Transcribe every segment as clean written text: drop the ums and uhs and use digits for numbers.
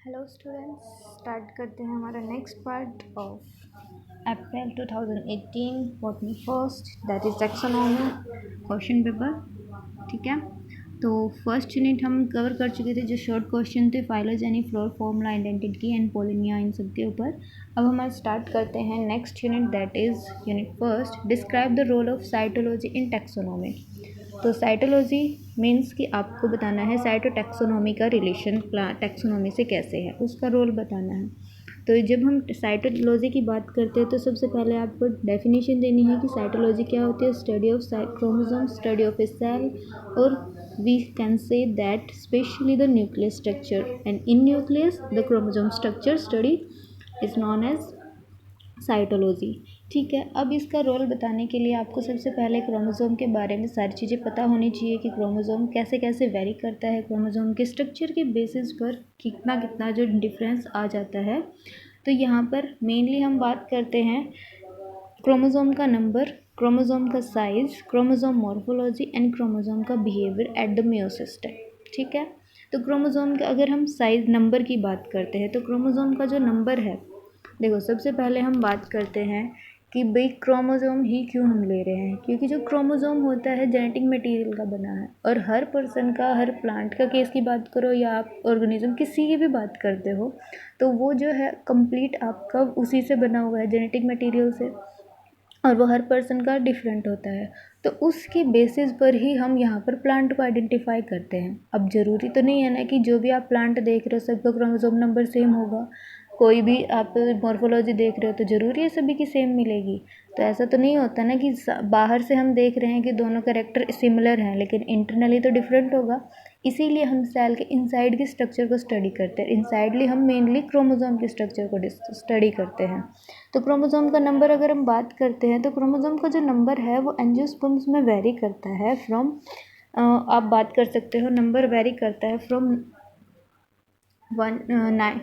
Hello students, start करते हैं हमारा next part of April 2018 botany first, that is taxonomy question paper. ठीक है, तो फर्स्ट यूनिट हम कवर कर चुके थे, जो शॉर्ट क्वेश्चन थे phylogeny, floral, formula, identity and pollinia, इन सब के ऊपर। अब हम आज स्टार्ट करते हैं next unit, that is unit first, describe the role of cytology in taxonomy. तो साइटोलॉजी मीन्स कि आपको बताना है साइटोटैक्सोनॉमी का रिलेशन टैक्सोनॉमी से कैसे है, उसका रोल बताना है। तो जब हम साइटोलॉजी की बात करते हैं तो सबसे पहले आपको डेफिनेशन देनी है कि साइटोलॉजी क्या होती है। Study of chromosome, study of a cell, और we can say that specially the nucleus structure, and in nucleus the chromosome structure study is known as cytology. ठीक है, अब इसका रोल बताने के लिए आपको सबसे पहले क्रोमोसोम के बारे में सारी चीज़ें पता होनी चाहिए कि क्रोमोसोम कैसे कैसे वेरी करता है, क्रोमोसोम के स्ट्रक्चर के बेसिस पर कितना कितना जो डिफरेंस आ जाता है। तो यहाँ पर मेनली हम बात करते हैं क्रोमोसोम का नंबर, क्रोमोसोम का size, chromosome morphology and chromosome का बिहेवियर एट द मेयोसिस्टम। ठीक है, तो क्रोमोसोम का अगर हम साइज नंबर की बात करते हैं तो क्रोमोसोम का जो नंबर है, देखो सबसे पहले हम बात करते हैं कि भाई क्रोमोसोम ही क्यों हम ले रहे हैं, क्योंकि जो क्रोमोसोम होता है जेनेटिक मटेरियल का बना है, और हर पर्सन का, हर प्लांट का केस की बात करो या आप ऑर्गेनिज्म किसी की भी बात करते हो, तो वो जो है कंप्लीट आपका उसी से बना हुआ है, जेनेटिक मटेरियल से, और वो हर पर्सन का डिफरेंट होता है। तो उसके बेसिस पर ही हम यहाँ पर प्लांट को आइडेंटिफाई करते हैं। अब ज़रूरी तो नहीं है ना कि जो भी आप प्लांट देख रहे हो सबका क्रोमोसोम नंबर सेम होगा। कोई भी आप मॉर्फोलॉजी देख रहे हो तो ज़रूरी है सभी की सेम मिलेगी। तो ऐसा तो नहीं होता ना कि बाहर से हम देख रहे हैं कि दोनों कैरेक्टर सिमिलर हैं, लेकिन इंटरनली तो डिफरेंट होगा। इसीलिए हम सेल के इनसाइड के स्ट्रक्चर को स्टडी करते हैं। इनसाइडली हम मेनली क्रोमोसोम के स्ट्रक्चर को स्टडी करते हैं। तो क्रोमोसोम का नंबर अगर हम बात करते हैं तो क्रोमोसोम का जो नंबर है वो एंजियोस्पर्म्स में वेरी करता है फ्रॉम, आप बात कर सकते हो नंबर वेरी करता है फ्रॉम 9।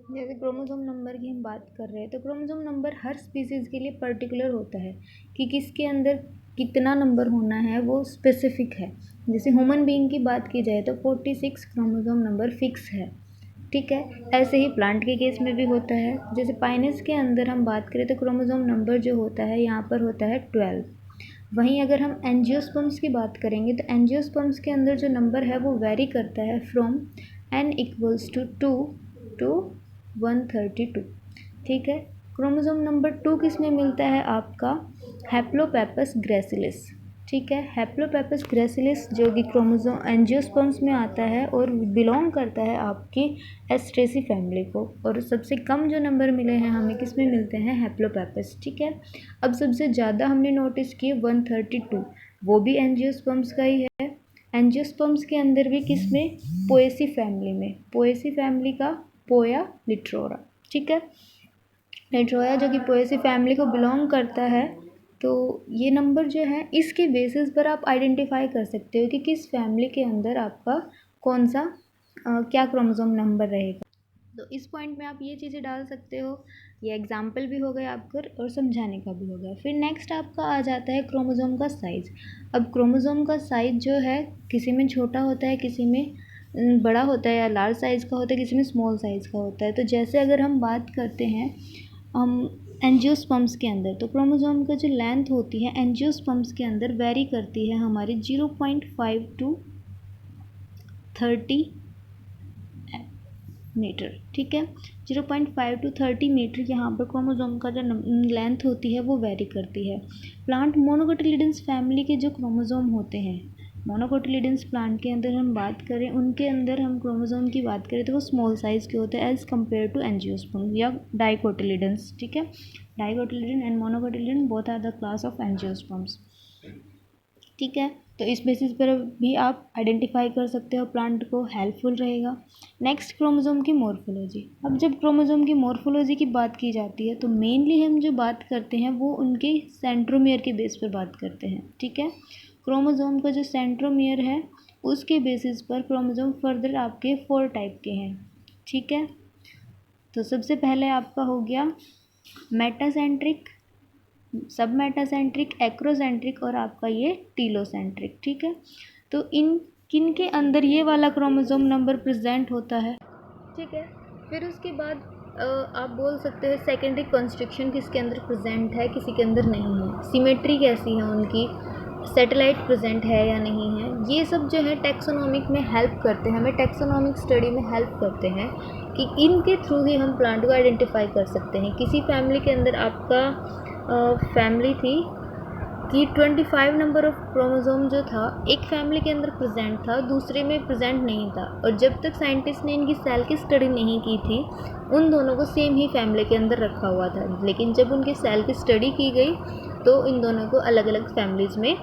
जैसे क्रोमोसोम नंबर की हम बात कर रहे हैं तो क्रोमोसोम नंबर हर स्पीसीज़ के लिए पर्टिकुलर होता है कि किसके अंदर कितना नंबर होना है, वो स्पेसिफिक है। जैसे ह्यूमन बीइंग की बात की जाए तो 46 क्रोमोसोम नंबर फिक्स है। ठीक है, ऐसे ही प्लांट के केस में भी होता है। जैसे पाइनस के अंदर हम बात करें तो क्रोमोसोम नंबर जो होता है यहाँ पर होता है 12। वहीं अगर हम एंजियोस्पर्म्स की बात करेंगे तो एंजियोस्पर्म्स के अंदर जो नंबर है वो वेरी करता है from n equals to 2 to 132। ठीक है, क्रोमोसोम नंबर 2 किस में मिलता है आपका, हैप्लोपेपस ग्रेसिलिस। ठीक है, हैप्लोपेपस ग्रेसिलिस जो कि क्रोमोसोम एंजियोस्पर्म्स में आता है और बिलोंग करता है आपकी एस्ट्रेसी फैमिली को, और सबसे कम जो नंबर मिले हैं हमें किस में मिलते हैं, हैप्लोपेपस। ठीक है, अब सबसे ज़्यादा हमने नोटिस किए 132, वो भी एंजियोस्पर्म्स का ही है। एंजियोस्पर्म्स के अंदर भी किस में, पोएसी फैमिली में, पोएसी फैमिली का पोया लिट्रोरा। ठीक है, लिट्रोया जो कि पोएसी फैमिली को बिलोंग करता है। तो ये नंबर जो है इसके बेसिस पर आप आइडेंटिफाई कर सकते हो कि किस फैमिली के अंदर आपका कौन सा क्या क्रोमोसोम नंबर रहेगा। तो इस पॉइंट में आप ये चीज़ें डाल सकते हो। ये एग्जाम्पल भी हो गया आपका और समझाने का भी हो गया। फिर नेक्स्ट आपका आ जाता है क्रोमोसोम का साइज़। अब क्रोमोसोम का साइज़ जो है किसी में छोटा होता है, किसी में बड़ा होता है या लार्ज साइज़ का होता है, किसी में स्मॉल साइज़ का होता है। तो जैसे अगर हम बात करते हैं हम एंजियोस्पर्म्स के अंदर, तो क्रोमोसोम का जो लेंथ होती है एंजियोस्पर्म्स के अंदर वेरी करती है हमारी 0.5 टू 30 मीटर। ठीक है, 0.5 टू 30 मीटर यहाँ पर क्रोमोसोम का जो लेंथ होती है वो वेरी करती है। प्लांट मोनोकोटिलिडन्स फैमिली के जो क्रोमोसोम होते हैं, मोनोकोटिलिडन्स प्लांट के अंदर हम बात करें, उनके अंदर हम क्रोमोसोम की बात करें तो वो स्मॉल साइज़ के होते हैं एज़ कम्पेयर टू एंजियोस्पर्म या डाइकोटिलिडन्स। ठीक है, dicotyledon and monocotyledon both are the class of angiosperms. ठीक है, तो इस बेसिस पर भी आप आइडेंटिफाई कर सकते हो, प्लांट को हेल्पफुल रहेगा। नेक्स्ट क्रोमोसोम की मॉर्फोलॉजी। अब जब क्रोमोसोम की मॉर्फोलॉजी की बात की जाती है तो मेनली हम जो बात करते हैं वो उनके सेंट्रोमियर के बेस पर बात करते हैं। ठीक है, क्रोमोसोम का जो सेंट्रोमियर है उसके बेसिस पर क्रोमोसोम फर्दर आपके 4 टाइप के हैं। ठीक है, तो सबसे पहले आपका हो गया मेटासेंट्रिक, सब मेटासेंट्रिक, एक्रोसेंट्रिक और आपका ये टीलोसेंट्रिक। ठीक है, तो इन किन के अंदर ये वाला क्रोमोसोम नंबर प्रेजेंट होता है, ठीक है। फिर उसके बाद आप बोल सकते हैं सेकेंडरी कंस्ट्रक्शन किसके अंदर प्रेजेंट है, किसी के अंदर नहीं है, सिमेट्री कैसी है उनकी, सैटेलाइट प्रेजेंट है या नहीं है, ये सब जो है टैक्सोनॉमिक में हेल्प करते हैं, हमें टैक्सोनॉमिक स्टडी में हेल्प करते हैं कि इनके थ्रू ही हम प्लांट को आइडेंटिफाई कर सकते हैं। किसी फैमिली के अंदर आपका फैमिली थी कि 25 नंबर ऑफ क्रोमोसोम जो था एक फैमिली के अंदर प्रेजेंट था, दूसरे में प्रेजेंट नहीं था, और जब तक साइंटिस्ट ने इनकी सेल की स्टडी नहीं की थी उन दोनों को सेम ही फैमिली के अंदर रखा हुआ था, लेकिन जब उनके सेल की स्टडी की गई तो इन दोनों को अलग अलग फैमिलीज़ में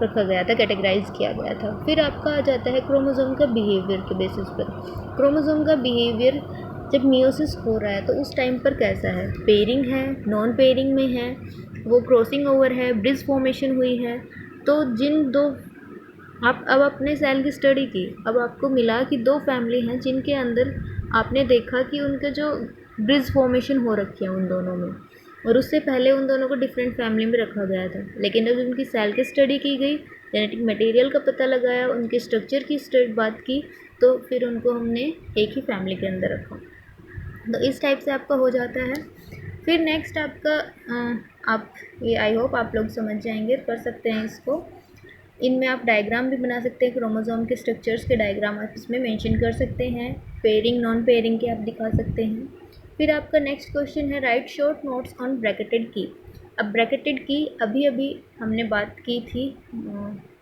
रखा गया था, कैटेगराइज किया गया था। फिर आपका आ जाता है क्रोमोसोम का बिहेवियर के बेसिस पर। क्रोमोसोम का बिहेवियर जब मियोसिस हो रहा है तो उस टाइम पर कैसा है, पेयरिंग है, नॉन पेयरिंग में है, वो क्रॉसिंग ओवर है, ब्रिज फॉर्मेशन हुई है। तो जिन दो आप अब अपने सेल की स्टडी की, अब आपको मिला कि दो फैमिली हैं जिनके अंदर आपने देखा कि उनके जो ब्रिज फॉर्मेशन हो रखी है उन दोनों में, और उससे पहले उन दोनों को डिफरेंट फैमिली में रखा गया था, लेकिन जब उनकी सेल की स्टडी की गई, जेनेटिक मटेरियल का पता लगाया, उनके स्ट्रक्चर की बात की, तो फिर उनको हमने एक ही फैमिली के अंदर रखा। तो इस टाइप से आपका हो जाता है। फिर नेक्स्ट आपका आप ये आई होप आप लोग समझ जाएंगे, कर सकते हैं इसको। इनमें आप डायग्राम भी बना सकते हैं, क्रोमोसोम के स्ट्रक्चर्स के डायग्राम आप इसमें मेंशन कर सकते हैं, पेयरिंग नॉन पेयरिंग के आप दिखा सकते हैं। फिर आपका नेक्स्ट क्वेश्चन है right short notes on bracketed की। अब ब्रैकेटेड की अभी अभी हमने बात की थी,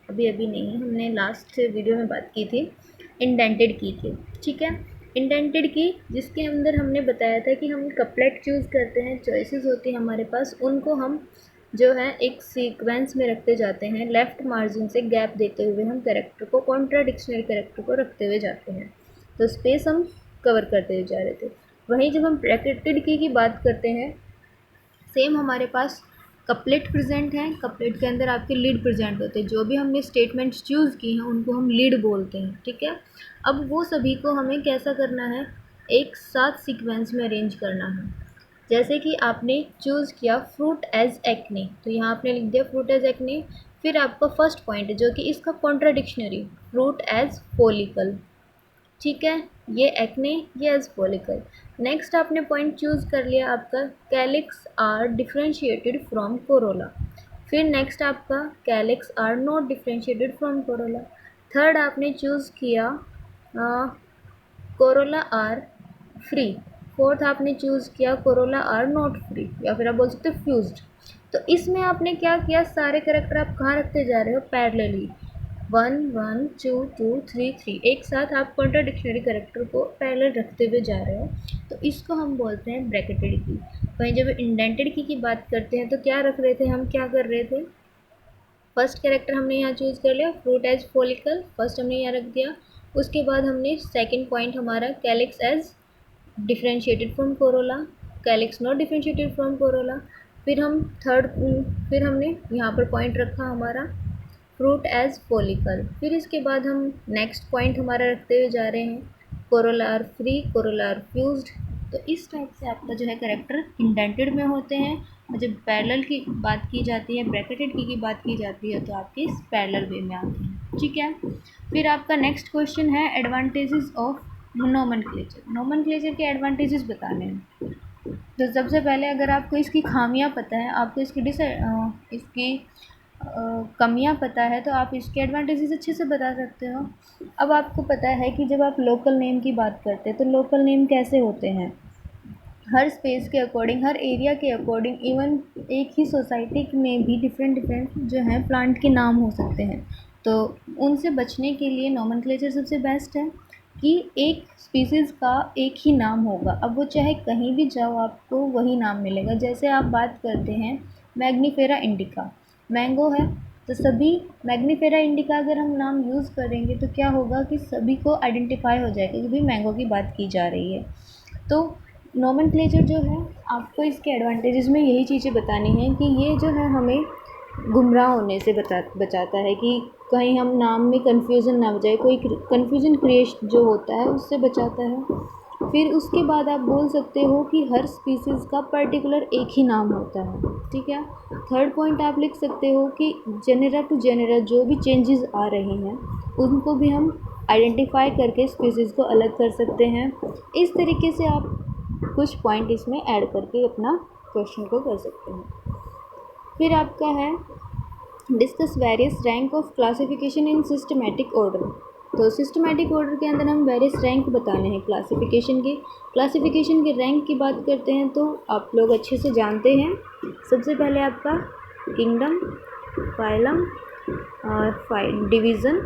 अभी अभी नहीं, हमने लास्ट वीडियो में बात की थी इंडेंटेड की थी, ठीक है। इंडेंटेड की जिसके अंदर हमने बताया था कि हम कपलेट चूज़ करते हैं, चॉइसेस होती हैं हमारे पास, उनको हम जो है एक सीक्वेंस में रखते जाते हैं, लेफ़्ट मार्जिन से गैप देते हुए हम कैरेक्टर को, कॉन्ट्राडिक्शनरी कैरेक्टर को रखते हुए जाते हैं, तो स्पेस हम कवर करते हुए जा रहे थे। वहीं जब हम ब्रैकेटेड की बात करते हैं, सेम हमारे पास कपलेट प्रेजेंट हैं, कपलेट के अंदर आपके लीड प्रेजेंट होते हैं, जो भी हमने स्टेटमेंट्स चूज़ की हैं उनको हम लीड बोलते हैं, ठीक है। अब वो सभी को हमें कैसा करना है, एक साथ सीक्वेंस में अरेंज करना है। जैसे कि आपने चूज़ किया फ्रूट एज एक्ने, तो यहाँ आपने लिख दिया फ्रूट एज एक्ने। फिर आपका फर्स्ट पॉइंट है जो कि इसका कॉन्ट्राडिक्शनरी, फ्रूट एज फॉलिकल, ठीक है, ये एक्ने, ये एज फॉलिकल। नेक्स्ट आपने पॉइंट चूज़ कर लिया आपका calyx are differentiated from corolla. फिर नेक्स्ट आपका calyx are not differentiated from corolla. Third आपने चूज़ किया कोरोला आर फ्री। फोर्थ आपने चूज़ किया कोरोला आर नॉट फ्री, या फिर आप बोल सकते हो फ्यूज्ड। तो इसमें आपने क्या किया, सारे करेक्टर आप कहाँ रखते जा रहे हो, पैरेलली, 1 1 2 2 3 3, एक साथ आप कॉन्ट्राडिक्शनरी करेक्टर को पैरेलल रखते हुए जा रहे हो, तो इसको हम बोलते हैं ब्रैकेटेड की। वहीं जब इंडेंटेड की बात करते हैं तो क्या रख रहे थे हम, क्या कर रहे थे, फर्स्ट कैरेक्टर हमने यहाँ चूज़ कर लिया फ्रूट एज फॉलिकल, फर्स्ट हमने यहाँ रख दिया। उसके बाद हमने सेकंड पॉइंट हमारा calyx is differentiated from corolla, calyx not differentiated from corolla. फिर हम फिर हमने यहाँ पर पॉइंट रखा हमारा फ्रूट एज फॉलिकल। फिर इसके बाद हम नेक्स्ट पॉइंट हमारा रखते हुए जा रहे हैं corolla are free, corolla are fused. तो इस टाइप से आपका जो है करेक्टर इंडेंटेड में होते हैं, और जब पैरेलल की बात की जाती है, ब्रैकेटेड की बात की जाती है, तो आपके इस पैरेलल वे में आते हैं, ठीक है। फिर आपका नेक्स्ट क्वेश्चन है एडवांटेजेस ऑफ नोमेनक्लेचर। नोमेनक्लेचर के एडवांटेजेस बताने हैं। तो सबसे पहले अगर आपको इसकी खामियां पता है, आपको इसकी कमियां पता है, तो आप इसके एडवांटेजेस अच्छे से बता सकते हो। अब आपको पता है कि जब आप लोकल नेम की बात करते हैं तो लोकल नेम कैसे होते हैं, हर स्पेस के अकॉर्डिंग, हर एरिया के अकॉर्डिंग, इवन एक ही सोसाइटी में भी डिफरेंट जो हैं प्लांट के नाम हो सकते हैं। तो उनसे बचने के लिए नोमेनक्लेचर सबसे बेस्ट है कि एक स्पीसीज़ का एक ही नाम होगा, अब वो चाहे कहीं भी जाओ आपको वही नाम मिलेगा। जैसे आप बात करते हैं मैग्नीफेरा इंडिका, मैंगो है, तो सभी मैग्नीफेरा इंडिका अगर हम नाम यूज़ करेंगे तो क्या होगा कि सभी को आइडेंटिफाई हो जाएगा कि भाई मैंगो की बात की जा रही है। तो नोमेनक्लेचर जो है आपको इसके एडवांटेजेस में यही चीज़ें बतानी हैं कि ये जो है हमें गुमराह होने से बचाता है कि कहीं हम नाम में कन्फ्यूज़न ना हो जाए, कोई कन्फ्यूज़न क्रिएट जो होता है उससे बचाता है। फिर उसके बाद आप बोल सकते हो कि हर स्पीसीज़ का पर्टिकुलर एक ही नाम होता है, ठीक है। थर्ड पॉइंट आप लिख सकते हो कि जेनेरा टू जेनेरा जो भी चेंजेस आ रहे हैं उनको भी हम आइडेंटिफाई करके स्पीसीज़ को अलग कर सकते हैं। इस तरीके से आप कुछ पॉइंट इसमें ऐड करके अपना क्वेश्चन को कर सकते हैं। फिर आपका है discuss various rank of classification in systematic order. तो सिस्टमेटिक ऑर्डर के अंदर हम वेरियस रैंक बताने हैं क्लासिफिकेशन के रैंक की बात करते हैं तो आप लोग अच्छे से जानते हैं। सबसे पहले आपका किंगडम, फाइलम और डिवीज़न,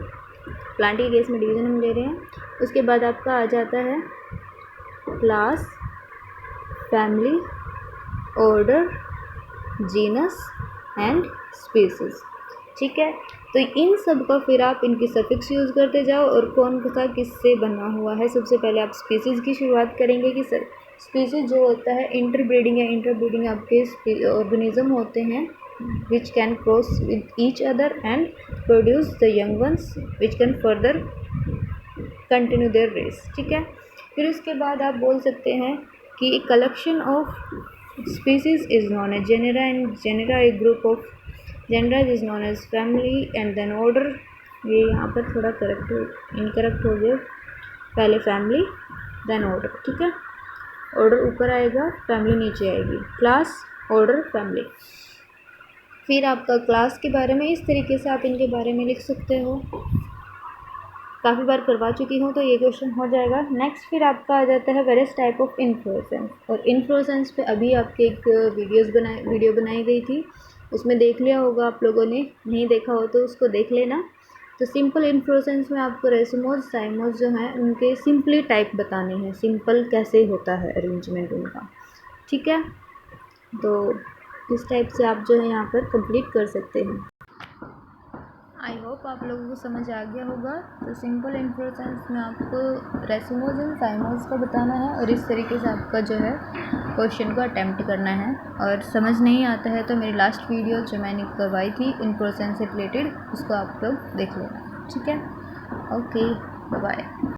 प्लांट के केस में डिवीज़न हम ले रहे हैं। उसके बाद आपका आ जाता है class, family, order, genus and species. ठीक है, तो इन सब का फिर आप इनकी सफिक्स यूज़ करते जाओ और कौन सा किससे बना हुआ है। सबसे पहले आप स्पीसीज़ की शुरुआत करेंगे कि सर स्पीसीज जो होता है इंटरब्रीडिंग आपके ऑर्गेनिज्म होते हैं which can cross with each other and produce the young ones which can further continue their race. ठीक है, फिर उसके बाद आप बोल सकते हैं कि collection of species is known as genera and genera a group of genera is known as family and then order. ये यहाँ पर थोड़ा इनकरेक्ट हो गया, पहले फैमिली देन ऑर्डर। ठीक है, ऑर्डर ऊपर आएगा, फैमिली नीचे आएगी, क्लास, ऑर्डर, फैमिली। फिर आपका क्लास के बारे में इस तरीके से आप इनके बारे में लिख सकते हो। काफ़ी बार करवा चुकी हूँ तो ये क्वेश्चन हो जाएगा। नेक्स्ट फिर आपका आ जाता है वेरियस टाइप ऑफ इन्फ्लोरेसेंस। और इन्फ्लोरेसेंस पे अभी आपके एक वीडियो बनाई गई थी, उसमें देख लिया होगा आप लोगों ने, नहीं देखा हो तो उसको देख लेना। तो सिंपल इन्फ्लोरेसेंस में आपको रेसिमोज, साइमोज जो हैं उनके सिंपली टाइप बताने हैं, सिंपल कैसे होता है अरेंजमेंट उनका। ठीक है, तो इस टाइप से आप जो है यहाँ पर कंप्लीट कर सकते हैं। आई होप आप लोगों को समझ आ गया होगा। तो सिंपल इन्फ्लोरेसेंस में आपको रेसिमोज एंड साइमोज का बताना है और इस तरीके से आपका जो है क्वेश्चन को अटैम्प्ट करना है। और समझ नहीं आता है तो मेरी लास्ट वीडियो जो मैंने करवाई थी इन्फ्लोरेसेंस से रिलेटेड, उसको आप लोग देख लेना। ठीक है, ओके, बाय बाय।